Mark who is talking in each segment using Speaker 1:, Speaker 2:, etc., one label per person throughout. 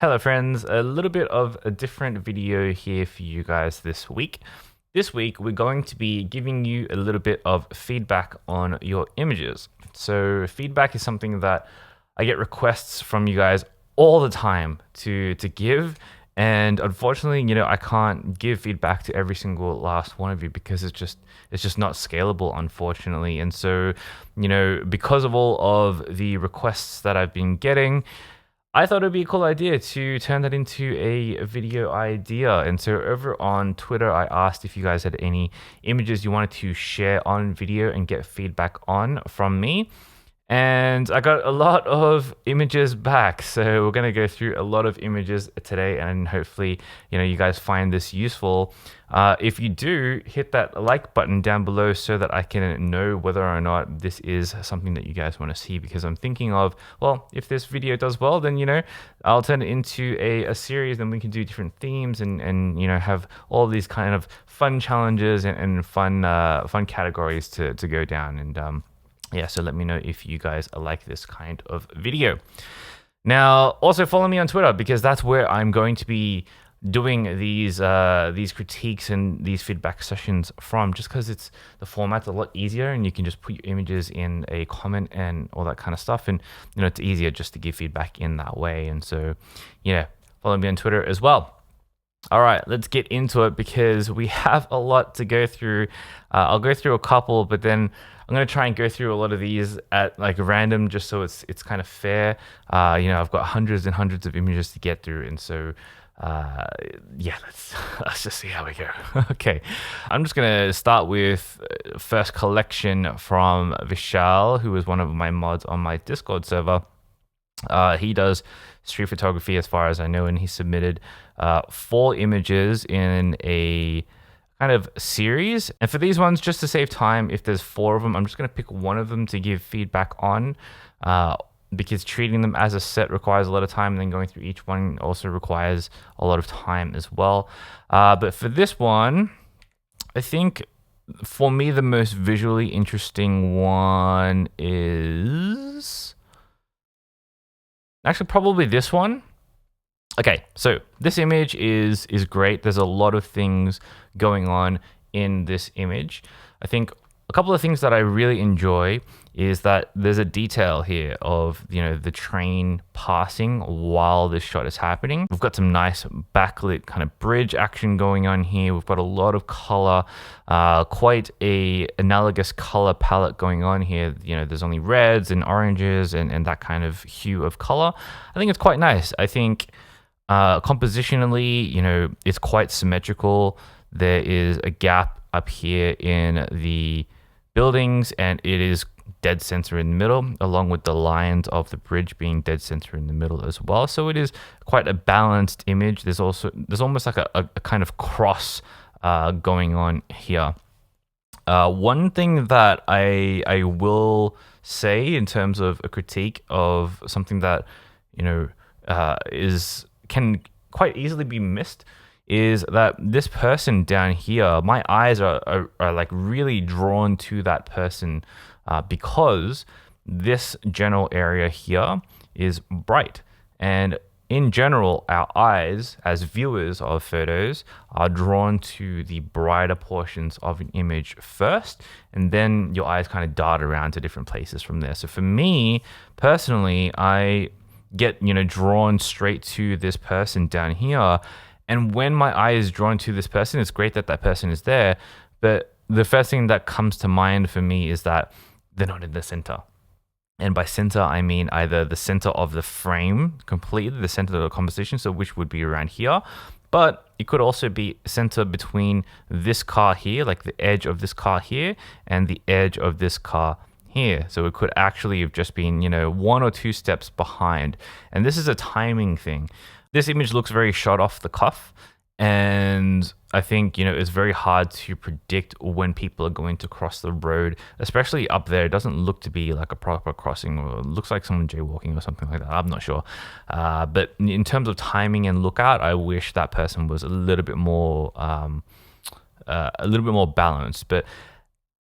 Speaker 1: Hello friends, a little bit of a different video here for you guys this week. This week we're going to be giving you a little bit of feedback on your images. So feedback is something that I get requests from you guys all the time to give, and unfortunately, I can't give feedback to every single last one of you because it's just not scalable, unfortunately. And so, because of all of the requests that I've been getting, I thought it'd be a cool idea to turn that into a video idea. And so over on Twitter, I asked if you guys had any images you wanted to share on video and get feedback on from me. And I got a lot of images back. So we're going to go through a lot of images today, and hopefully, you guys find this useful. If you do, hit that like button down below so that I can know whether or not this is something that you guys want to see, because I'm thinking of, well, if this video does well, then, I'll turn it into a series, then we can do different themes and have all these kind of fun challenges and fun categories to go down. And, yeah, so let me know if you guys like this kind of video. Now, also follow me on Twitter, because that's where I'm going to be doing these critiques and these feedback sessions from, just because the format's a lot easier and you can just put your images in a comment and all that kind of stuff, and it's easier just to give feedback in that way. And so, follow me on Twitter as well. All right, let's get into it because we have a lot to go through. I'll go through a couple, but then I'm going to try and go through a lot of these at like random, just so it's kind of fair. I've got hundreds and hundreds of images to get through, and so yeah, let's just see how we go. Okay, I'm just going to start with first collection from Vishal, who is one of my mods on my Discord server. He does street photography as far as I know, and he submitted 4 images in a kind of series. And for these ones, just to save time, if there's 4 of them, I'm just going to pick one of them to give feedback on, because treating them as a set requires a lot of time, and then going through each one also requires a lot of time as well. But for this one, I think for me the most visually interesting one is actually probably this one. Okay, so this image is great. There's a lot of things going on in this image. I think a couple of things that I really enjoy is that there's a detail here of, the train passing while this shot is happening. We've got some nice backlit kind of bridge action going on here. We've got a lot of color, quite a analogous color palette going on here. There's only reds and oranges and that kind of hue of color. I think it's quite nice. I think compositionally, it's quite symmetrical. There is a gap up here in the buildings, and it is dead center in the middle, along with the lines of the bridge being dead center in the middle as well. So it is quite a balanced image. There's almost like a kind of cross going on here. One thing that I will say in terms of a critique of something that can quite easily be missed is that this person down here, my eyes are like really drawn to that person because this general area here is bright. And in general, our eyes as viewers of photos are drawn to the brighter portions of an image first, and then your eyes kind of dart around to different places from there. So for me personally, I get drawn straight to this person down here, and when my eye is drawn to this person, it's great that that person is there, but the first thing that comes to mind for me is that they're not in the center. And by center, I mean either the center of the frame completely, the center of the composition, so which would be around here, but it could also be center between this car here, like the edge of this car here, and the edge of this car here. So it could actually have just been, 1 or 2 steps behind. And this is a timing thing. This image looks very shot off the cuff, and I think, it's very hard to predict when people are going to cross the road, especially up there. It doesn't look to be like a proper crossing, or it looks like someone jaywalking or something like that. I'm not sure. But in terms of timing and lookout, I wish that person was a little bit more balanced. But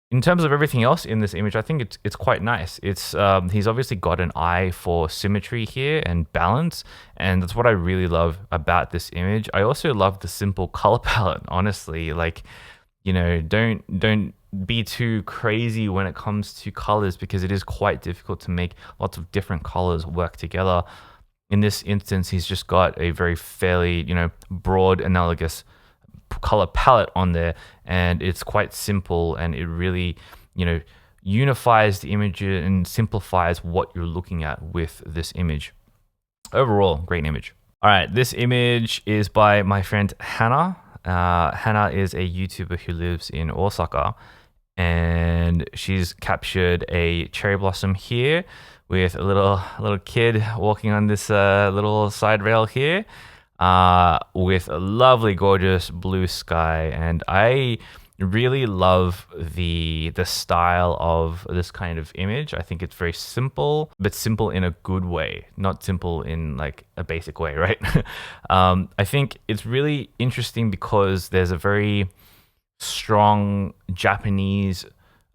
Speaker 1: In terms of everything else in this image, I think it's quite nice. It's he's obviously got an eye for symmetry here and balance, and that's what I really love about this image. I also love the simple color palette. Honestly, like, you know, don't be too crazy when it comes to colors, because it is quite difficult to make lots of different colors work together. In this instance, he's just got a very fairly, you know, broad analogous color palette on there, and it's quite simple, and it really, you know, unifies the image and simplifies what you're looking at with this image. Overall, great image. All right, this image is by my friend Hannah. Hannah is a YouTuber who lives in Osaka, and she's captured a cherry blossom here with a little kid walking on this little side rail here, with a lovely, gorgeous blue sky. And I really love the style of this kind of image. I think it's very simple, but simple in a good way, not simple in like a basic way, right? I think it's really interesting because there's a very strong Japanese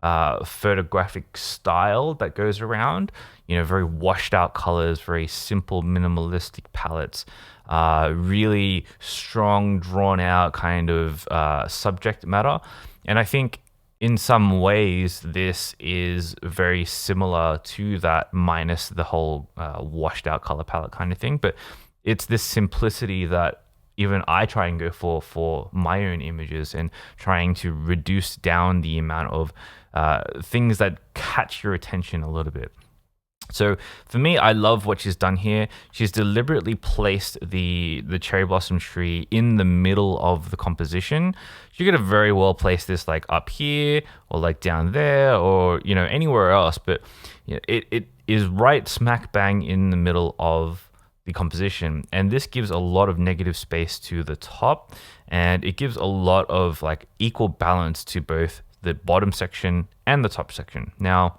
Speaker 1: photographic style that goes around, you know, very washed out colors, very simple minimalistic palettes, really strong drawn out kind of subject matter. And I think in some ways this is very similar to that, minus the whole washed out color palette kind of thing. But it's this simplicity that even I try and go for my own images, and trying to reduce down the amount of things that catch your attention a little bit. So for me, I love what she's done here. She's deliberately placed the cherry blossom tree in the middle of the composition. She could have very well placed this like up here, or like down there, or, you know, anywhere else, but you know, it is right smack bang in the middle of the composition, and this gives a lot of negative space to the top, and it gives a lot of like equal balance to both the bottom section and the top section. Now,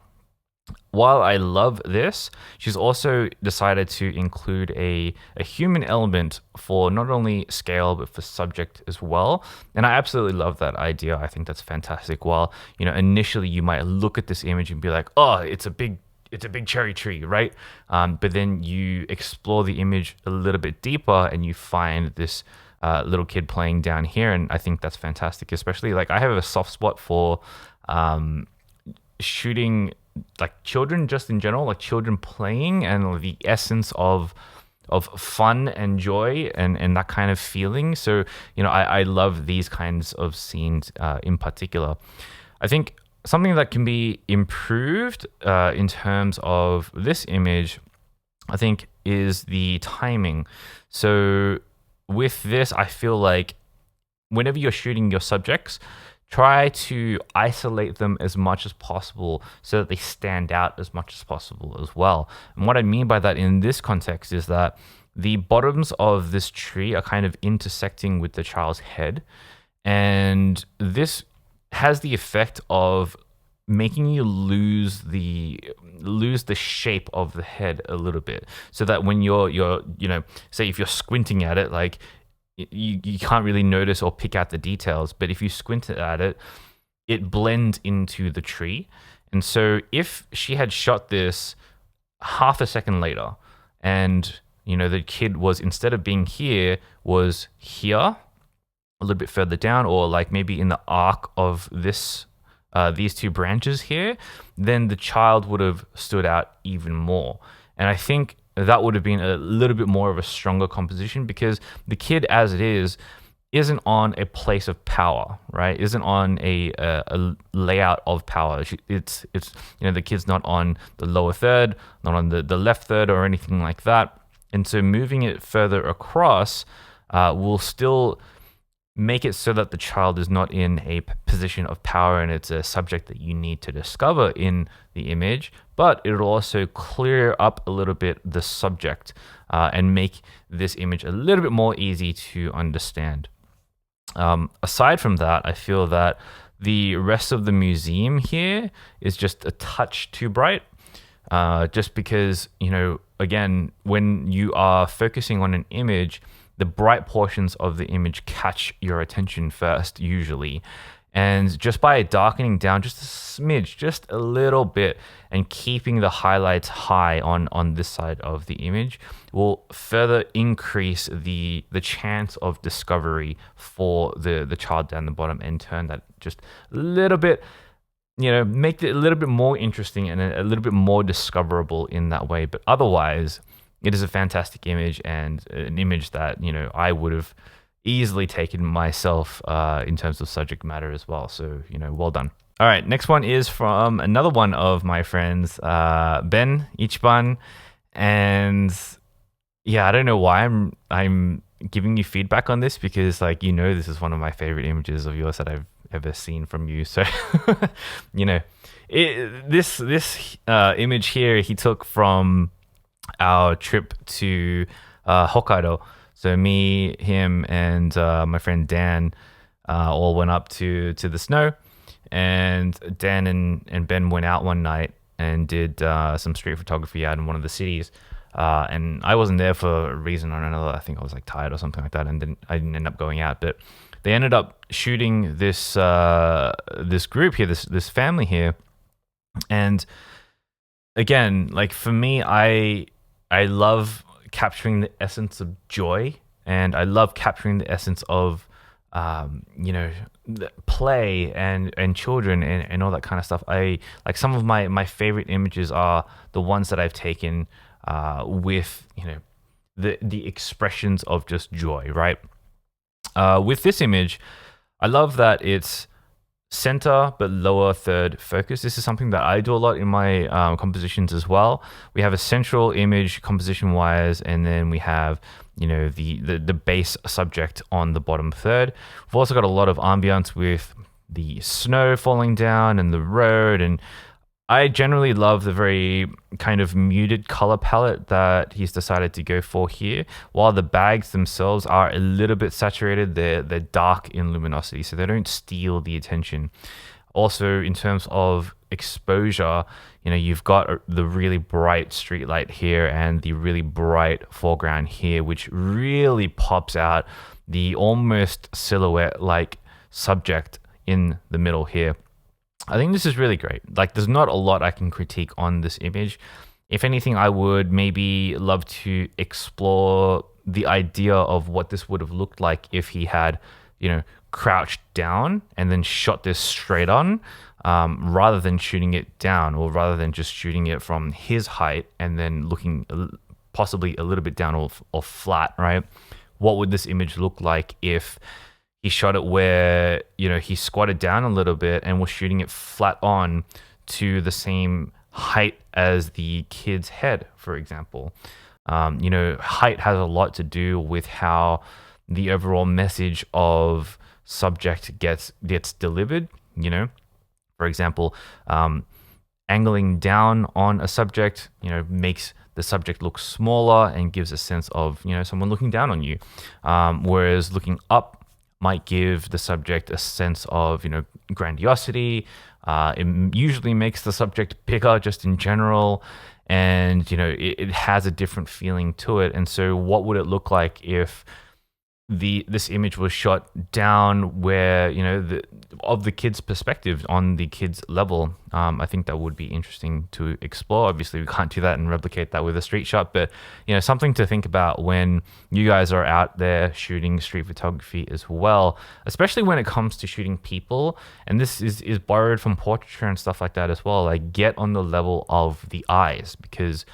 Speaker 1: while I love this, she's also decided to include a human element for not only scale but for subject as well, and I absolutely love that idea. I think that's fantastic. While, you know, initially you might look at this image and be like, oh, it's a big cherry tree, right? But then you explore the image a little bit deeper and you find this little kid playing down here, and I think that's fantastic. Especially, like, I have a soft spot for shooting like children just in general, like children playing, and the essence of fun and joy and that kind of feeling. So, you know, I love these kinds of scenes in particular. I think something that can be improved in terms of this image, I think, is the timing. So with this, I feel like whenever you're shooting your subjects, try to isolate them as much as possible so that they stand out as much as possible as well. And what I mean by that in this context is that the bottoms of this tree are kind of intersecting with the child's head, and this has the effect of making you lose the shape of the head a little bit, so that when you're you know, say if you're squinting at it, like you can't really notice or pick out the details, but if you squint at it, it blends into the tree. And so if she had shot this half a second later, and, you know, the kid was, instead of being here, was here a little bit further down, or like maybe in the arc of this these two branches here, then the child would have stood out even more. And I think that would have been a little bit more of a stronger composition, because the kid as it is isn't on a place of power, right? Isn't on a layout of power. It's you know, the kid's not on the lower third, not on the left third or anything like that. And so moving it further across will still make it so that the child is not in a position of power, and it's a subject that you need to discover in the image, but it'll also clear up a little bit the subject and make this image a little bit more easy to understand. Aside from that, I feel that the rest of the museum here is just a touch too bright, just because, you know, again, when you are focusing on an image, the bright portions of the image catch your attention first, usually. And just by darkening down just a smidge, just a little bit, and keeping the highlights high on this side of the image will further increase the chance of discovery for the child down the bottom, and turn that just a little bit, make it a little bit more interesting and a little bit more discoverable in that way. But otherwise, it is a fantastic image, and an image that, I would have easily taken myself in terms of subject matter as well. So, well done. All right, next one is from another one of my friends, Ben Ichiban. And yeah, I don't know why I'm giving you feedback on this, because this is one of my favorite images of yours that I've ever seen from you. So, this image here he took from our trip to Hokkaido. So me, him, and my friend Dan all went up to the snow, and Dan and Ben went out one night and did some street photography out in one of the cities. And I wasn't there for a reason or another. I think I was tired or something like that, and I didn't end up going out. But they ended up shooting this this group here, this family here. And again, for me, I love capturing the essence of joy, and I love capturing the essence of play and children and all that kind of stuff. I some of my favorite images are the ones that I've taken with the expressions of just joy, right? With this image, I love that it's center but lower third focus. This is something that I do a lot in my compositions as well. We have a central image composition wise, and then we have the base subject on the bottom third. We've also got a lot of ambience with the snow falling down and the road, and I generally love the very kind of muted color palette that he's decided to go for here. While the bags themselves are a little bit saturated, they're dark in luminosity, so they don't steal the attention. Also, in terms of exposure, you've got the really bright street light here and the really bright foreground here, which really pops out the almost silhouette-like subject in the middle here. I think this is really great. There's not a lot I can critique on this image. If anything, I would maybe love to explore the idea of what this would have looked like if he had, crouched down and then shot this straight on, rather than shooting it down, or rather than just shooting it from his height and then looking possibly a little bit down or flat, right? What would this image look like if he shot it where, he squatted down a little bit and was shooting it flat on to the same height as the kid's head, for example? Height has a lot to do with how the overall message of subject gets delivered. For example, angling down on a subject, makes the subject look smaller and gives a sense of, someone looking down on you. Whereas looking up might give the subject a sense of, grandiosity. It usually makes the subject bigger just in general, and it has a different feeling to it. And so what would it look like if this image was shot down where, of the kid's perspective, on the kid's level? I think that would be interesting to explore. Obviously, we can't do that and replicate that with a street shot, but something to think about when you guys are out there shooting street photography as well, especially when it comes to shooting people. And this is borrowed from portraiture and stuff like that as well. Get on the level of the eyes, because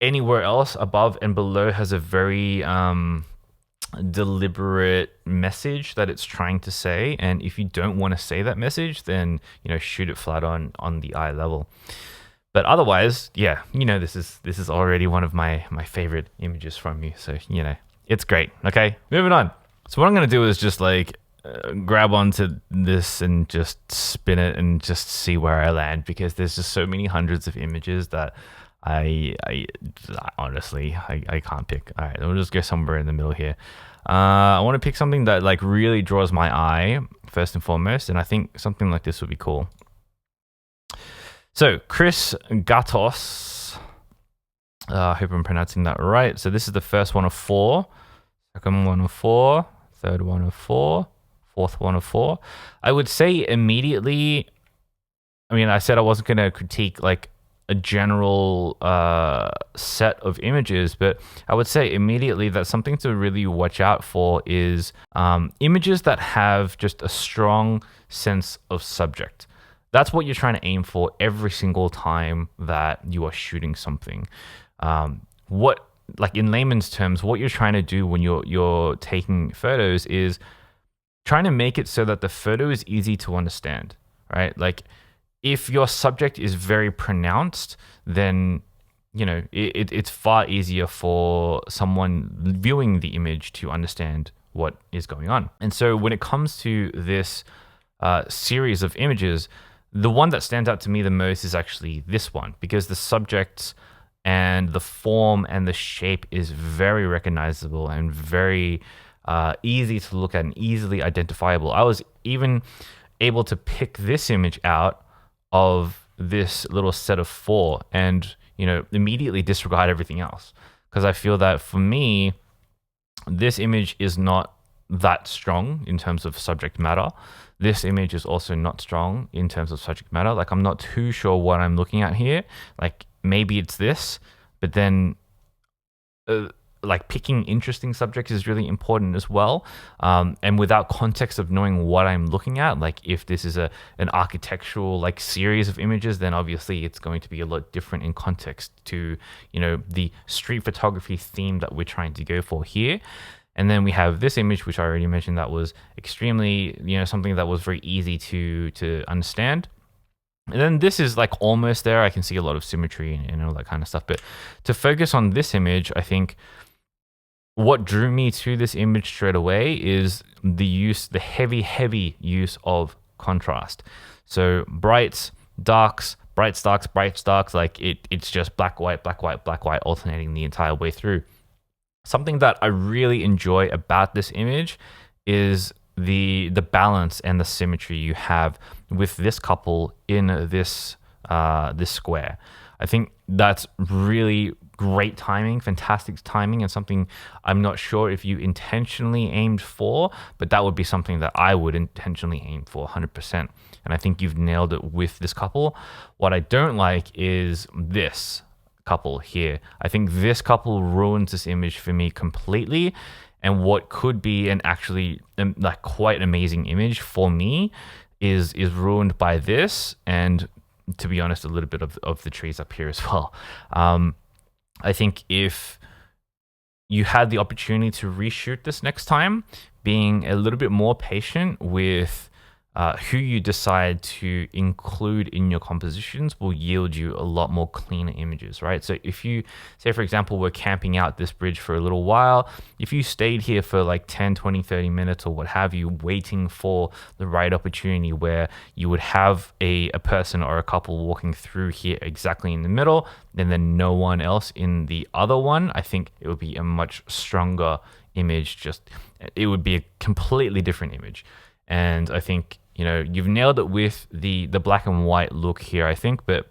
Speaker 1: anywhere else above and below has a very deliberate message that it's trying to say, and if you don't want to say that message, then shoot it flat on the eye level. But otherwise, yeah, this is already one of my favorite images from you, so it's great. Okay, moving on. So what I'm gonna do is just grab onto this and just spin it and just see where I land, because there's just so many hundreds of images that I honestly can't pick. All right, we'll just go somewhere in the middle here. I want to pick something that really draws my eye first and foremost, and I think something like this would be cool. So Chris Gatos, I hope I'm pronouncing that right. So this is the first one of 4, second one of 4, third one of 4, fourth one of four. I would say immediately, I mean, I said I wasn't going to critique like a general set of images, but I would say immediately that something to really watch out for is images that have just a strong sense of subject. That's what you're trying to aim for every single time that you are shooting something. What, like in layman's terms, what you're trying to do when you're taking photos is trying to make it so that the photo is easy to understand, right? Like if your subject is very pronounced, then it's far easier for someone viewing the image to understand what is going on. And so when it comes to this series of images, the one that stands out to me the most is actually this one, because the subjects and the form and the shape is very recognizable and very easy to look at and easily identifiable. I was even able to pick this image out of this little set of four and immediately disregard everything else, because I feel that for me this image is not that strong in terms of subject matter. This image is also not strong in terms of subject matter. Like I'm not too sure what I'm looking at here. Like maybe it's this, but then like picking interesting subjects is really important as well. And without context of knowing what I'm looking at, like if this is an architectural like series of images, then obviously it's going to be a lot different in context to, the street photography theme that we're trying to go for here. And then we have this image, which I already mentioned, that was extremely, something that was very easy to understand. And then this is like almost there. I can see a lot of symmetry and all that kind of stuff. But to focus on this image, I think what drew me to this image straight away is the heavy use of contrast. So brights, darks, brights, darks, brights, darks, like it's just black, white, black, white, black, white, alternating the entire way through. Something that I really enjoy about this image is the balance and the symmetry you have with this couple in this square. I think that's really great timing, fantastic timing, and something I'm not sure if you intentionally aimed for, but that would be something that I would intentionally aim for 100%. And I think you've nailed it with this couple. What I don't like is this couple here. I think this couple ruins this image for me completely, and what could be an actually like quite amazing image for me is ruined by this, and to be honest, a little bit of the trees up here as well. I think if you had the opportunity to reshoot this next time, being a little bit more patient with who you decide to include in your compositions will yield you a lot more cleaner images, right? So if you say, for example, we're camping out this bridge for a little while, if you stayed here for like 10, 20, 30 minutes or what have you, waiting for the right opportunity where you would have a person or a couple walking through here exactly in the middle, and then no one else in the other one, I think it would be a much stronger image. It would be a completely different image. And I think you've nailed it with the black and white look here, I think. But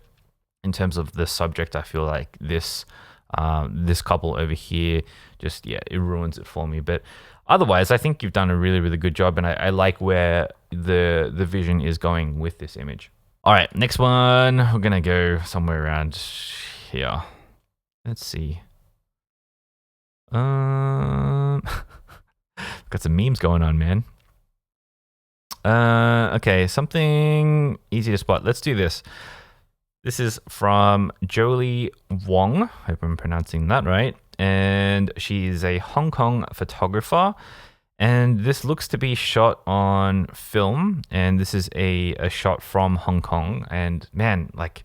Speaker 1: in terms of the subject, I feel like this couple over here it ruins it for me. But otherwise, I think you've done a really, really good job, and I like where the vision is going with this image. All right, next one, we're gonna go somewhere around here. Let's see. Got some memes going on, man. Okay, something easy to spot. Let's do this. This is from Jolie Wong. I hope I'm pronouncing that right. And she's a Hong Kong photographer. And this looks to be shot on film. And this is a shot from Hong Kong. And man, like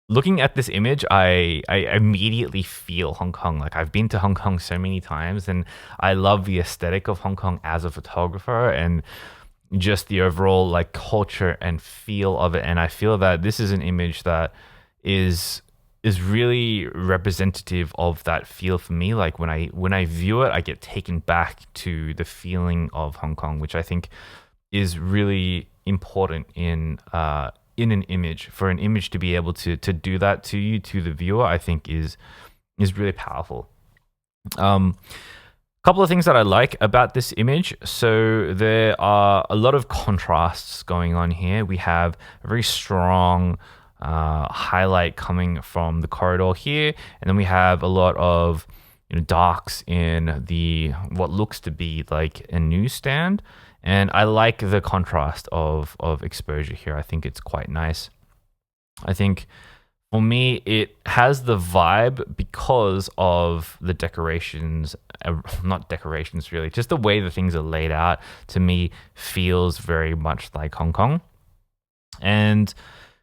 Speaker 1: looking at this image, I immediately feel Hong Kong. Like I've been to Hong Kong so many times, and I love the aesthetic of Hong Kong as a photographer and just the overall like culture and feel of it. And I feel that this is an image that is really representative of that feel for me. Like when I view it, I get taken back to the feeling of Hong Kong, which I think is really important in an image. For an image to be able to do that to you, to the viewer, I think is really powerful. Couple of things that I like about this image. So there are a lot of contrasts going on here. We have a very strong highlight coming from the corridor here, and then we have a lot of darks in the what looks to be like a newsstand. And I like the contrast of exposure here. I think it's quite nice. I think for me, it has the vibe because of the decorations, not decorations really, just the way the things are laid out to me feels very much like Hong Kong. And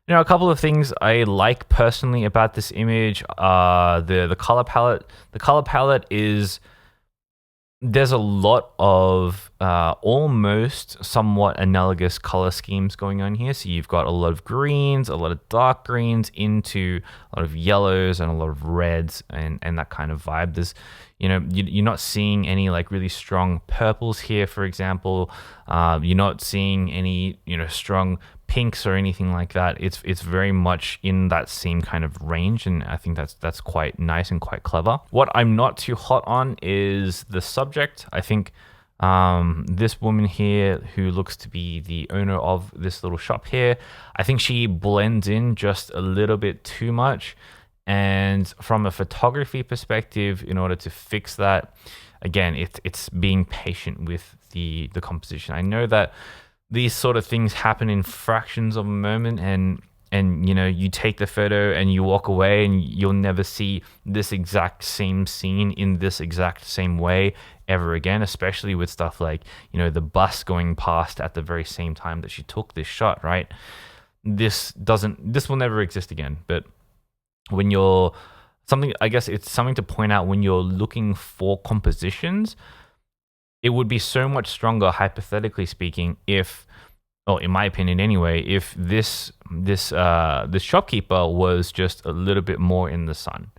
Speaker 1: a couple of things I like personally about this image, the color palette. The color palette is, there's a lot of almost somewhat analogous color schemes going on here. So you've got a lot of greens, a lot of dark greens into a lot of yellows and a lot of reds and that kind of vibe. There's, you're not seeing any like really strong purples here, for example. You're not seeing any, strong pinks or anything like that. It's very much in that same kind of range, and I think that's quite nice and quite clever. What I'm not too hot on is the subject. I think this woman here, who looks to be the owner of this little shop here, I think she blends in just a little bit too much. And from a photography perspective, in order to fix that, again, it's being patient with the composition. I know that these sort of things happen in fractions of a moment, and you take the photo and you walk away and you'll never see this exact same scene in this exact same way ever again, especially with stuff like the bus going past at the very same time that she took this shot, right? This will never exist again. But when you're something, I guess it's something to point out when you're looking for compositions, it would be so much stronger, hypothetically speaking, if, well, in my opinion anyway, if this shopkeeper was just a little bit more in the sun,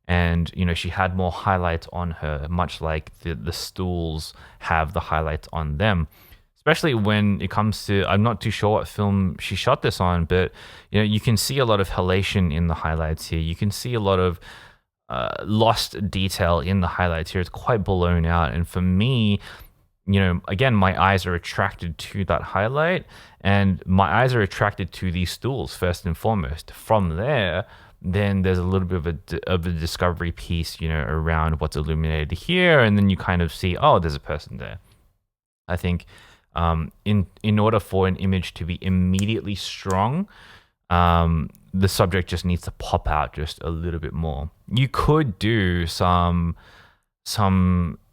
Speaker 1: and she had more highlights on her, much like the stools have the highlights on them. Especially when it comes to, I'm not too sure what film she shot this on, but you can see a lot of halation in the highlights here. You can see a lot of lost detail in the highlights here. It's quite blown out, and for me, again, my eyes are attracted to that highlight, and my eyes are attracted to these stools first and foremost. From there, then there's a little bit of a discovery piece, around what's illuminated here, and then you kind of see, oh, there's a person there. I think in order for an image to be immediately strong, the subject just needs to pop out just a little bit more. You could do some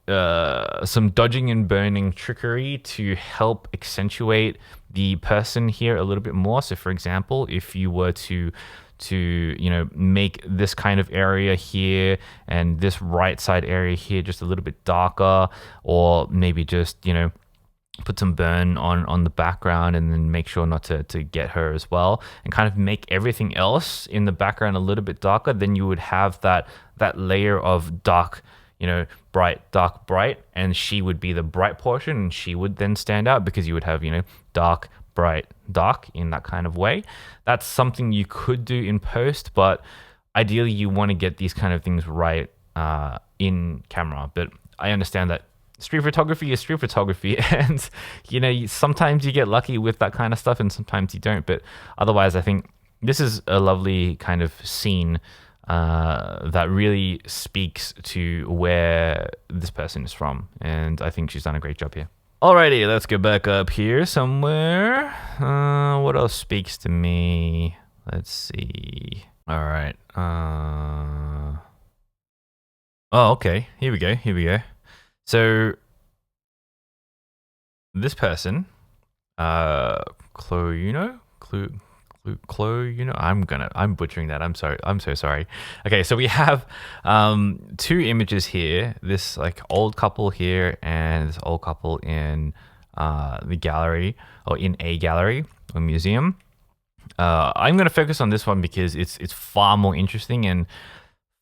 Speaker 1: dodging and burning trickery to help accentuate the person here a little bit more. So for example, if you were to make this kind of area here and this right side area here just a little bit darker, or maybe just put some burn on the background, and then make sure not to get her as well, and kind of make everything else in the background a little bit darker, then you would have that layer of dark, bright, dark, bright, and she would be the bright portion, and she would then stand out because you would have, dark, bright, dark in that kind of way. That's something you could do in post, but ideally you want to get these kind of things right in camera. But I understand that street photography is street photography, and sometimes you get lucky with that kind of stuff and sometimes you don't. But otherwise, I think this is a lovely kind of scene that really speaks to where this person is from, and I think she's done a great job here. Alrighty, let's go back up here somewhere. What else speaks to me? Let's see. All right. Oh, okay. Here we go. So this person, Chloe, I'm butchering that. I'm sorry. I'm so sorry. Okay, so we have two images here. This like old couple here and this old couple in the gallery, or in a gallery or museum. I'm going to focus on this one because it's far more interesting, and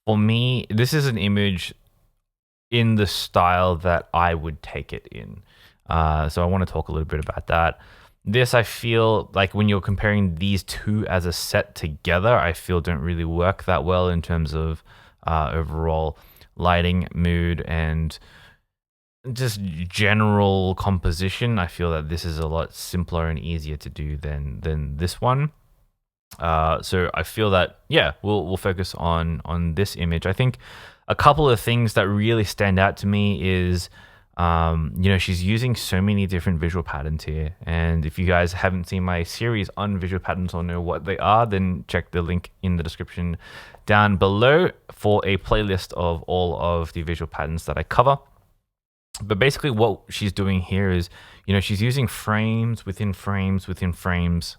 Speaker 1: for me, this is an image in the style that I would take it in. So I want to talk a little bit about that. This, I feel like when you're comparing these two as a set together, I feel don't really work that well in terms of overall lighting, mood, and just general composition, I feel that this is a lot simpler and easier to do than this one. So I feel that, yeah, we'll focus on this image. I think a couple of things that really stand out to me is, she's using so many different visual patterns here. And if you guys haven't seen my series on visual patterns or know what they are, then check the link in the description down below for a playlist of all of the visual patterns that I cover. But basically what she's doing here is, she's using frames within frames within frames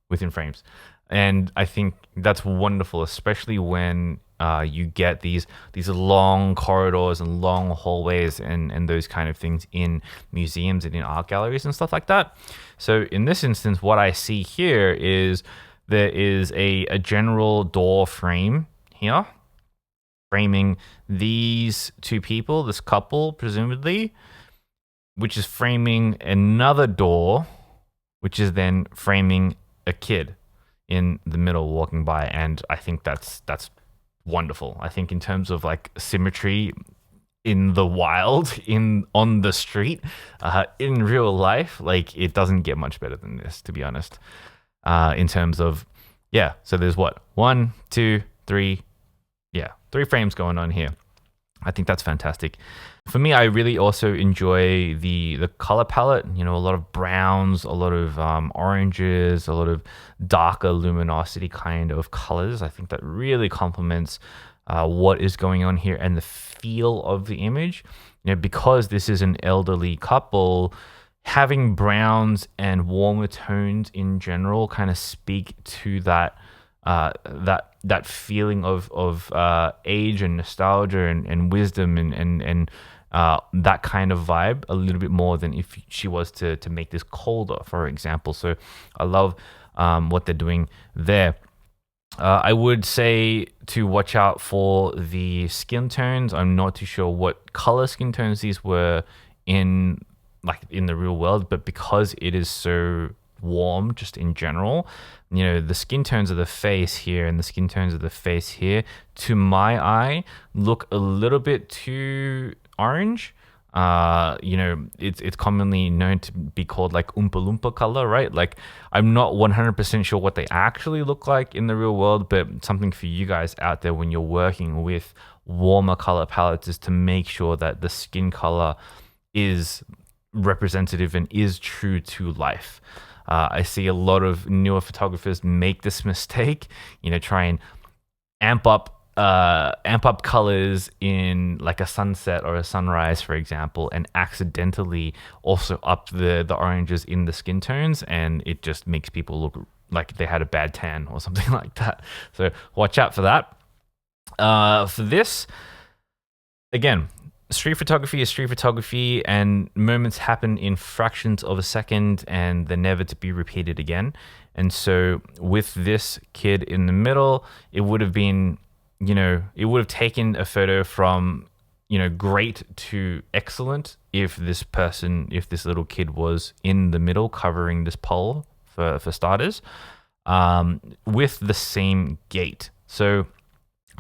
Speaker 1: within frames. And I think that's wonderful, especially when you get these long corridors and long hallways and those kind of things in museums and in art galleries and stuff like that. So in this instance, what I see here is there is a general door frame here, framing these two people, this couple, presumably, which is framing another door, which is then framing a kid in the middle walking by. And I think that's wonderful. I think in terms of like symmetry in the wild, on the street, in real life, like it doesn't get much better than this, to be honest. In terms of, yeah, so there's what, 1, 2, 3, yeah, 3 frames going on here. I think that's fantastic. For me, I really also enjoy the color palette. A lot of browns, a lot of oranges, a lot of darker luminosity kind of colors. I think that really complements what is going on here and the feel of the image. Because this is an elderly couple, having browns and warmer tones in general kind of speak to that feeling of age and nostalgia and wisdom and that kind of vibe a little bit more than if she was to make this colder, for example. So I love what they're doing there. I would say to watch out for the skin tones. I'm not too sure what color skin tones these were in the real world, but because it is so warm just in general, the skin tones of the face here and the skin tones of the face here, to my eye, look a little bit too orange. It's commonly known to be called like Oompa Loompa color, right? Like I'm not 100% sure what they actually look like in the real world, but something for you guys out there when you're working with warmer color palettes is to make sure that the skin color is representative and is true to life. I see a lot of newer photographers make this mistake, try and amp up colors in like a sunset or a sunrise, for example, and accidentally also up the oranges in the skin tones, and it just makes people look like they had a bad tan or something like that. So watch out for that. For this, again, street photography is street photography, and moments happen in fractions of a second and they're never to be repeated again. And so with this kid in the middle, it would have been, it would have taken a photo from, great to excellent if this little kid was in the middle covering this pole, for starters, with the same gait. So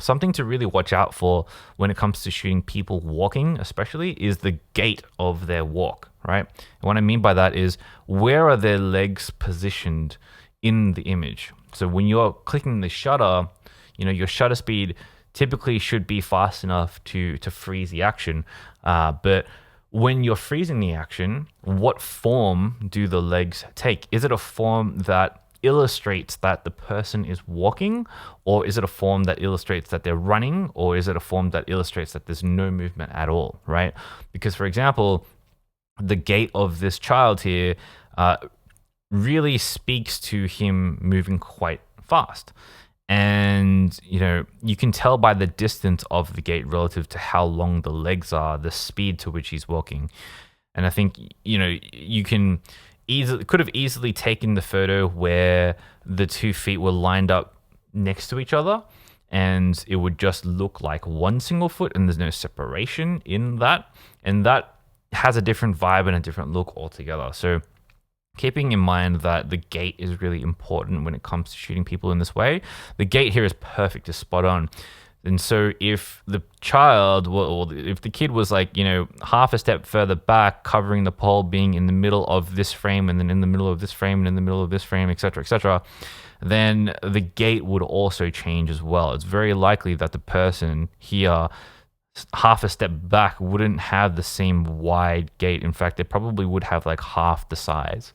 Speaker 1: something to really watch out for when it comes to shooting people walking, especially, is the gait of their walk, right? And what I mean by that is, where are their legs positioned in the image? So when you're clicking the shutter, your shutter speed typically should be fast enough to freeze the action. But when you're freezing the action, what form do the legs take? Is it a form that illustrates that the person is walking, or is it a form that illustrates that they're running, or is it a form that illustrates that there's no movement at all, right? Because, for example, the gait of this child here really speaks to him moving quite fast. And, you can tell by the distance of the gait relative to how long the legs are, the speed to which he's walking. And I think, you could have easily taken the photo where the 2 feet were lined up next to each other, and it would just look like one single foot and there's no separation in that. And that has a different vibe and a different look altogether. So keeping in mind that the gait is really important when it comes to shooting people in this way. The gait here is perfect, is spot on. And so if the child, or if the kid was like, half a step further back, covering the pole, being in the middle of this frame, and then in the middle of this frame, and in the middle of this frame, etc., then the gait would also change as well. It's very likely that the person here, half a step back, wouldn't have the same wide gait. In fact, they probably would have like half the size.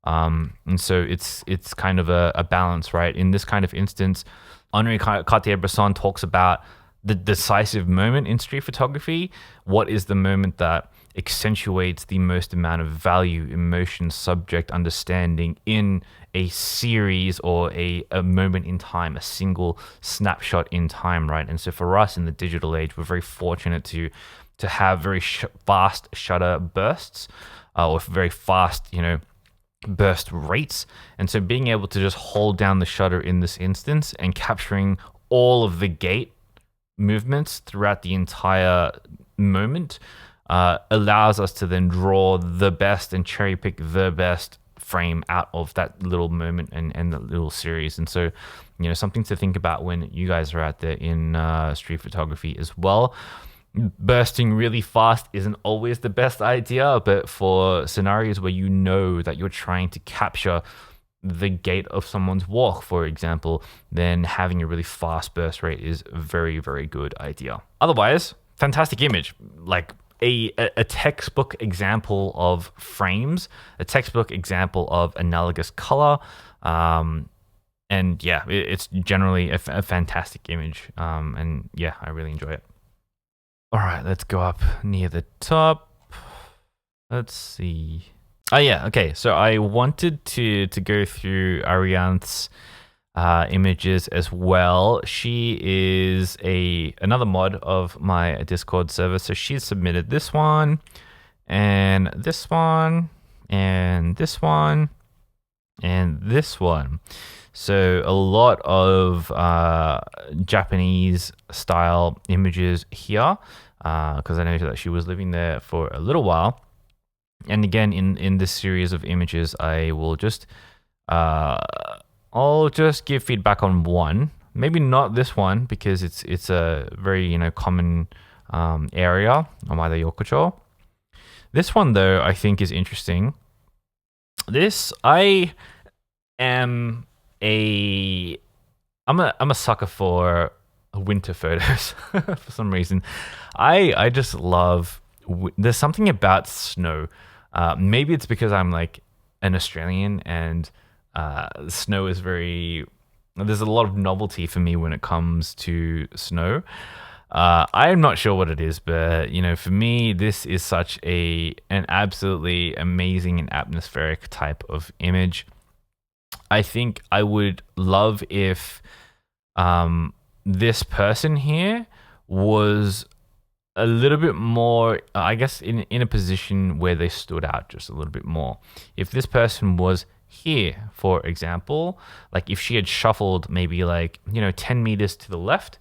Speaker 1: And so it's kind of a balance, right? In this kind of instance, Henri Cartier-Bresson talks about the decisive moment in street photography. What is the moment that accentuates the most amount of value, emotion, subject, understanding in a series or a moment in time, a single snapshot in time, right? And so for us in the digital age, we're very fortunate to have very fast shutter bursts, or very fast, burst rates. And so being able to just hold down the shutter in this instance and capturing all of the gait movements throughout the entire moment allows us to then draw the best and cherry pick the best frame out of that little moment and that little series. And so, something to think about when you guys are out there in street photography as well. Bursting really fast isn't always the best idea, but for scenarios where that you're trying to capture the gait of someone's walk, for example, then having a really fast burst rate is a very, very good idea. Otherwise, fantastic image. Like a textbook example of frames, a textbook example of analogous color. And yeah, it's generally a fantastic image. And yeah, I really enjoy it. All right, let's go up near the top. Let's see. Oh yeah, okay. So I wanted to go through Arianth's images as well. She is another mod of my Discord server. So she's submitted this one, and this one, and this one, and this one. So a lot of Japanese style images here, because I know that she was living there for a little while. And again, in this series of images, I will just I'll just give feedback on one. Maybe not this one, because it's a very common area on Maeda Yokocho. This one though, I think is interesting. I am I'm a sucker for winter photos for some reason. I just love. There's something about snow. Maybe it's because I'm like an Australian and snow is very. There's a lot of novelty for me when it comes to snow. I'm not sure what it is, but for me, this is such an absolutely amazing and atmospheric type of image. I think I would love if this person here was a little bit more, I guess, in a position where they stood out just a little bit more. If this person was here, for example, like if she had shuffled maybe 10 meters to the left,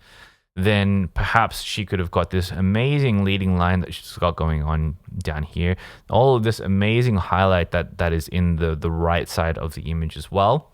Speaker 1: then perhaps she could have got this amazing leading line that she's got going on down here. All of this amazing highlight that is in the right side of the image as well.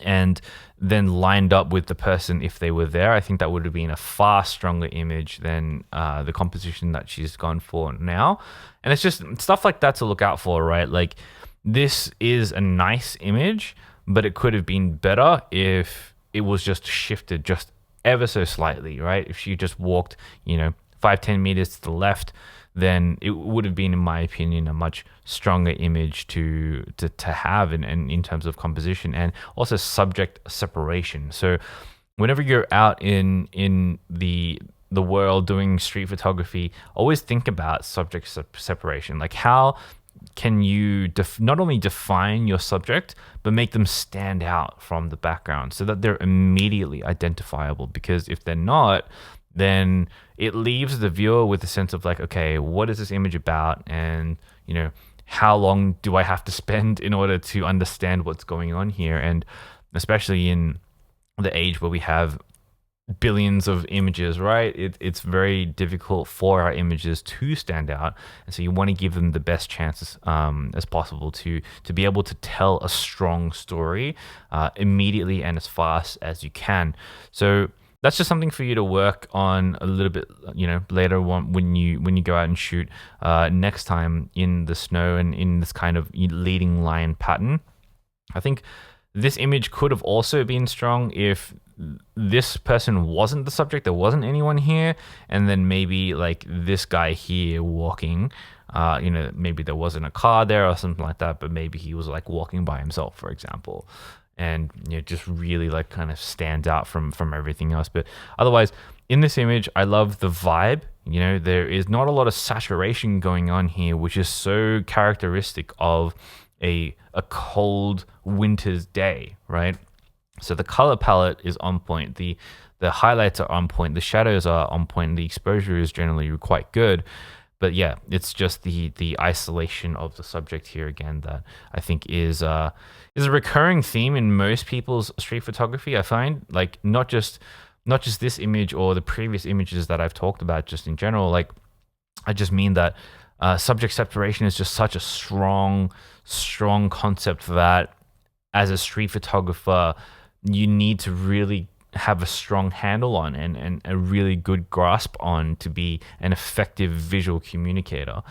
Speaker 1: And then lined up with the person if they were there. I think that would have been a far stronger image than the composition that she's gone for now. And it's just stuff like that to look out for, right? Like, this is a nice image, but it could have been better if it was just shifted just ever so slightly, right? If she just walked, 5-10 meters to the left, then it would have been, in my opinion, a much stronger image to have in terms of composition and also subject separation. So whenever you're out in the world doing street photography, always think about subject separation. Like, how can you not only define your subject, but make them stand out from the background so that they're immediately identifiable? Because if they're not, then it leaves the viewer with a sense of like, okay, what is this image about? And, how long do I have to spend in order to understand what's going on here? And especially in the age where we have billions of images, right? It's very difficult for our images to stand out. And so you want to give them the best chances as possible to be able to tell a strong story immediately and as fast as you can. So that's just something for you to work on a little bit, later on when you go out and shoot next time in the snow and in this kind of leading line pattern. I think this image could have also been strong if this person wasn't the subject, there wasn't anyone here, and then maybe like this guy here walking, maybe there wasn't a car there or something like that, but maybe he was like walking by himself, for example, and just really like kind of stands out from everything else. But otherwise, in this image, I love the vibe. There is not a lot of saturation going on here, which is so characteristic of a cold winter's day, right? So the color palette is on point, the highlights are on point, the shadows are on point, the exposure is generally quite good. But yeah, it's just the isolation of the subject here again that I think is a recurring theme in most people's street photography. I find, like, not just this image or the previous images that I've talked about, just in general. Like, I just mean that subject separation is just such a strong concept that as a street photographer you need to really have a strong handle on and a really good grasp on to be an effective visual communicator.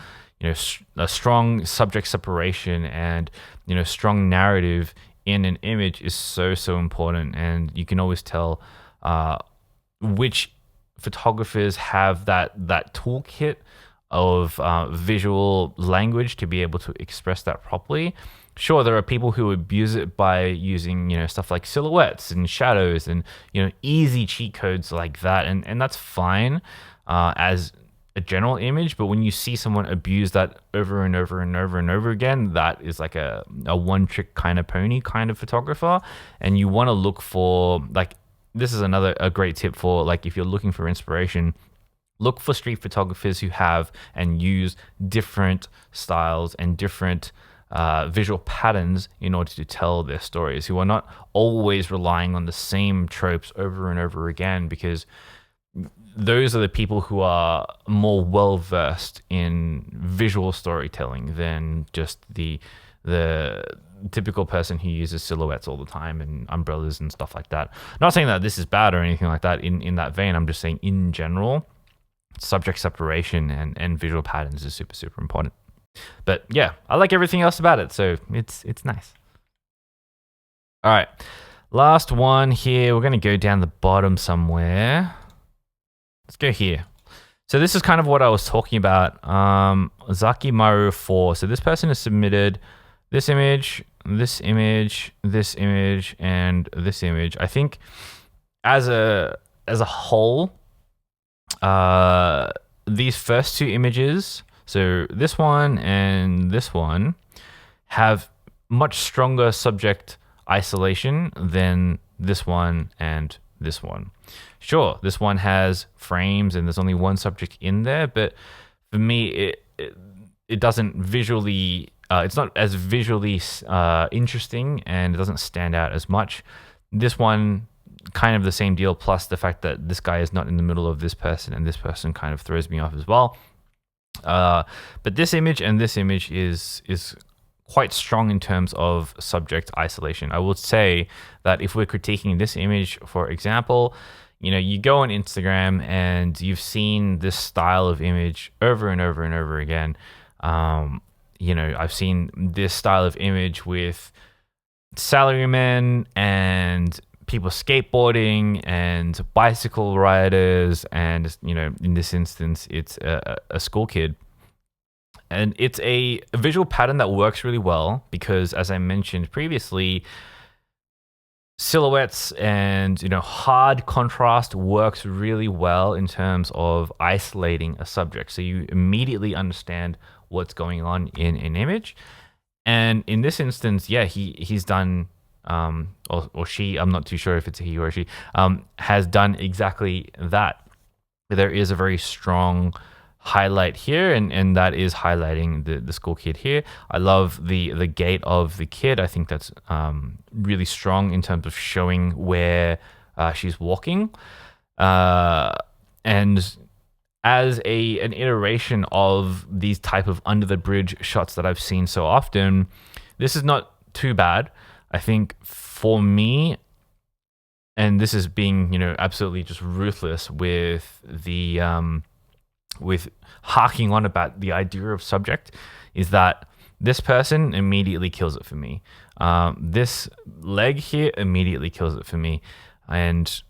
Speaker 1: A strong subject separation and strong narrative in an image is so important, and you can always tell which photographers have that toolkit of visual language to be able to express that properly. Sure, there are people who abuse it by using stuff like silhouettes and shadows and easy cheat codes like that, and that's fine as a general image. But when you see someone abuse that over and over and over and over again, that is like a one trick kind of pony kind of photographer. And you want to look for, like, this is a great tip for, like, if you're looking for inspiration, look for street photographers who have and use different styles and different visual patterns in order to tell their stories, who are not always relying on the same tropes over and over again, because those are the people who are more well versed in visual storytelling than just the typical person who uses silhouettes all the time and umbrellas and stuff like that. Not saying that this is bad or anything like that in that vein. I'm just saying in general, subject separation and visual patterns is super important. But yeah, I like everything else about it, so it's nice. All right, last one here. We're gonna go down the bottom somewhere. Let's go here. So this is kind of what I was talking about. Zakimaru 4. So this person has submitted this image, this image, this image, and this image. I think as a whole, these first two images, so this one and this one, have much stronger subject isolation than this one and this one. Sure, this one has frames and there's only one subject in there, but for me, it doesn't visually, it's not as visually interesting, and it doesn't stand out as much. This one, kind of the same deal, plus the fact that this guy is not in the middle of this person, and this person kind of throws me off as well. But this image and this image is quite strong in terms of subject isolation. I would say that if we're critiquing this image, for example, you go on Instagram and you've seen this style of image over and over and over again. I've seen this style of image with salarymen and people skateboarding and bicycle riders, and in this instance it's a school kid, and it's a visual pattern that works really well because, as I mentioned previously, silhouettes and hard contrast works really well in terms of isolating a subject, so you immediately understand what's going on in an image. And in this instance, yeah, he's done or she, I'm not too sure if it's a he or she, has done exactly that. There is a very strong highlight here, and that is highlighting the school kid here. I love the gait of the kid. I think that's really strong in terms of showing where she's walking. And as an iteration of these type of under the bridge shots that I've seen so often, this is not too bad. I think for me, and this is being, you know, absolutely just ruthless with the with harking on about the idea of subject, is that this person immediately kills it for me. This leg here immediately kills it for me. And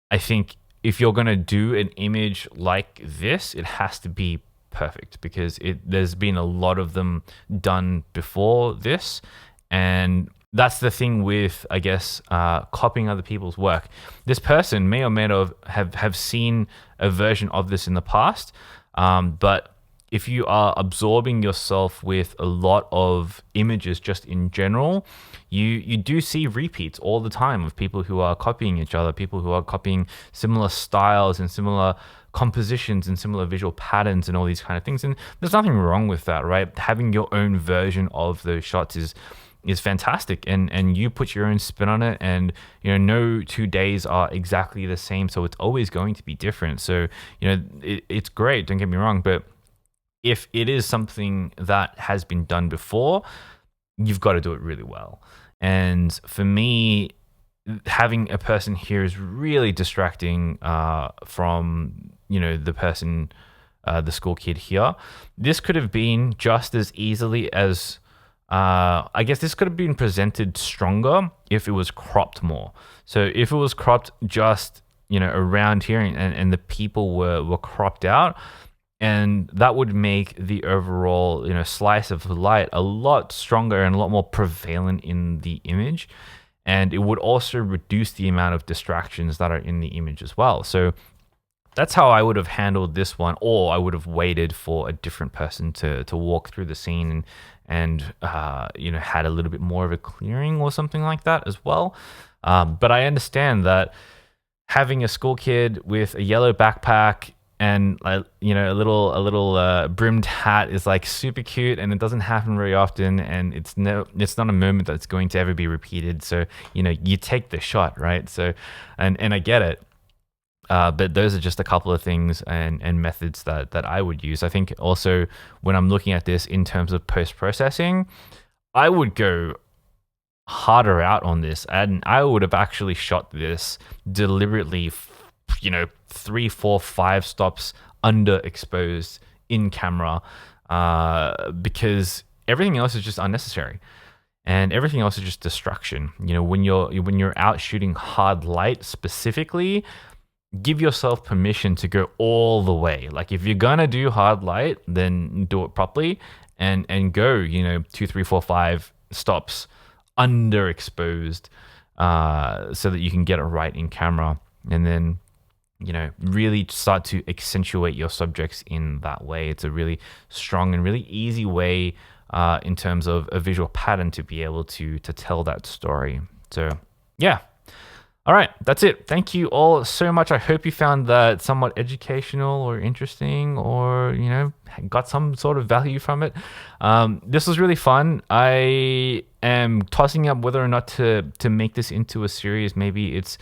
Speaker 1: I think if you're going to do an image like this, it has to be perfect, because there's been a lot of them done before this. And that's the thing with, I guess, copying other people's work. This person may or may not have seen a version of this in the past, but if you are absorbing yourself with a lot of images just in general, you do see repeats all the time of people who are copying each other, people who are copying similar styles and similar compositions and similar visual patterns and all these kind of things. And there's nothing wrong with that, right? Having your own version of those shots is fantastic, and you put your own spin on it, and you know, no 2 days are exactly the same, so it's always going to be different. So you know, it's great, don't get me wrong, but if it is something that has been done before, you've got to do it really well. And for me, having a person here is really distracting from, you know, the person, the school kid here. This could have been just as easily as, I guess this could have been presented stronger if it was cropped more. So if it was cropped just, you know, around here, and the people were cropped out, and that would make the overall, you know, slice of light a lot stronger and a lot more prevalent in the image. And it would also reduce the amount of distractions that are in the image as well. So that's how I would have handled this one, or I would have waited for a different person to walk through the scene and you know, had a little bit more of a clearing or something like that as well. But I understand that having a school kid with a yellow backpack and you know, a little brimmed hat is like super cute, and it doesn't happen very often, and it's not a moment that's going to ever be repeated. So you know, you take the shot, right? So and I get it, but those are just a couple of things and methods that I would use. I think also when I'm looking at this in terms of post-processing, I would go harder out on this, and I would have actually shot this deliberately, you know, 3, 4, 5 stops underexposed in camera, because everything else is just unnecessary, and everything else is just distraction. You know, when you're out shooting hard light specifically, give yourself permission to go all the way. Like if you're gonna do hard light, then do it properly, and go, you know, 2, 3, 4, 5 stops underexposed, so that you can get it right in camera, and then, you know, really start to accentuate your subjects in that way. It's a really strong and really easy way, in terms of a visual pattern, to be able to tell that story. So yeah. All right, that's it. Thank you all so much. I hope you found that somewhat educational or interesting, or, you know, got some sort of value from it. This was really fun. I am tossing up whether or not to make this into a series. Maybe it's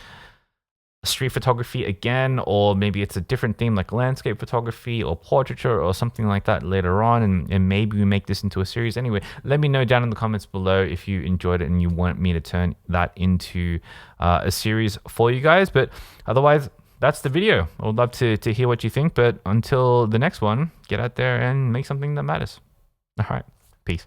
Speaker 1: street photography again, or maybe it's a different theme like landscape photography or portraiture or something like that later on, and maybe we make this into a series. Anyway, let me know down in the comments below if you enjoyed it and you want me to turn that into a series for you guys. But otherwise, that's the video. I would love to hear what you think, but until the next one, get out there and make something that matters. All right, peace.